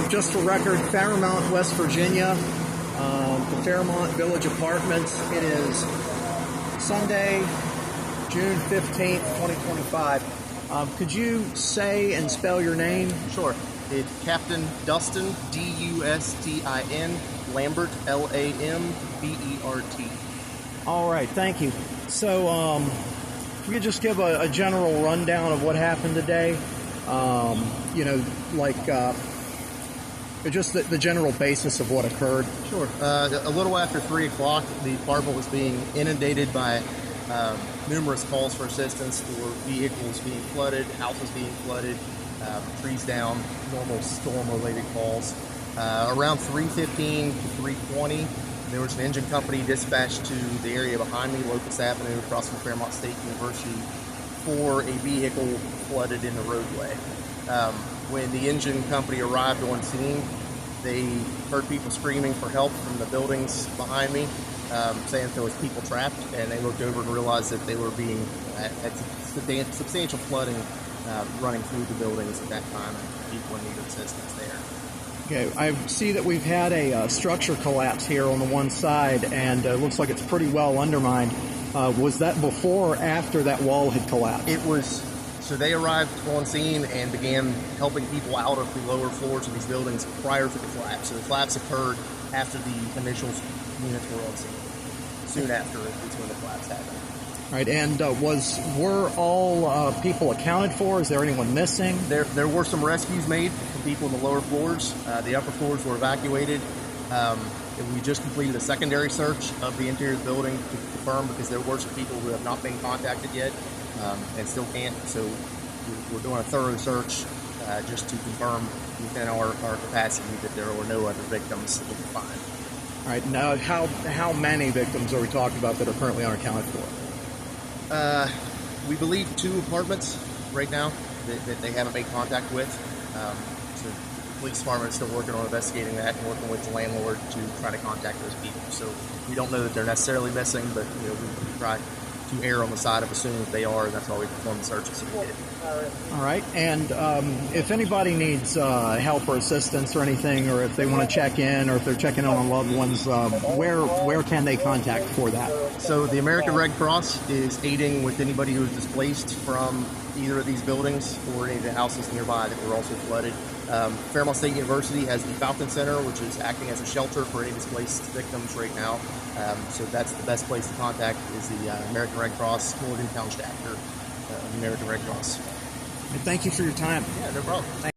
Just for record, Fairmont, West Virginia, the Fairmont Village Apartments. It is Sunday, June 15th, 2025. Could you say and spell your name? Sure. It's Captain Dustin, D-U-S-T-I-N, Lambert, L-A-M-B-E-R-T. All right, thank you. So, if you could just give a general rundown of what happened today, just the general basis of what occurred. Sure. A little after 3 o'clock, the apartment was being inundated by numerous calls for assistance for vehicles being flooded, houses being flooded, trees down, normal storm-related calls. Around 3:15 to 3:20, there was an engine company dispatched to the area behind me, Locust Avenue, across from Fairmont State University, for a vehicle flooded in the roadway. When the engine company arrived on scene, they heard people screaming for help from the buildings behind me, saying that there was people trapped, and they looked over and realized that they were being at substantial flooding running through the buildings at that time, and people needed assistance there. Okay, I see that we've had a structure collapse here on the one side, and it looks like it's pretty well undermined. Was that before or after that wall had collapsed? It was. So they arrived on scene and began helping people out of the lower floors of these buildings prior to the collapse. So the collapse occurred after the initial units were on scene. Soon after is when the collapse happened. Right, and were all people accounted for? Is there anyone missing? There were some rescues made from people in the lower floors. The upper floors were evacuated. We just completed a secondary search of the interior of the building to confirm, because there were some people who have not been contacted yet and still can't. So we're doing a thorough search just to confirm within our capacity that there were no other victims that we could find. All right, now how many victims are we talking about that are currently unaccounted for? We believe 2 apartments right now that they haven't made contact with. So the police department is still working on investigating that and working with the landlord to try to contact those people. So we don't know that they're necessarily missing, but we try to err on the side of assuming that they are, and that's why we perform the searches that we did. All right, and if anybody needs help or assistance or anything, or if they want to check in, or if they're checking in on loved ones, where can they contact for that? So the American Red Cross is aiding with anybody who is displaced from either of these buildings or any of the houses nearby that were also flooded. Fairmont State University has the Falcon Center, which is acting as a shelter for any displaced victims right now. So that's the best place to contact, is the American Red Cross, Morgantown chapter of the American Red Cross. Thank you for your time. Yeah, no problem.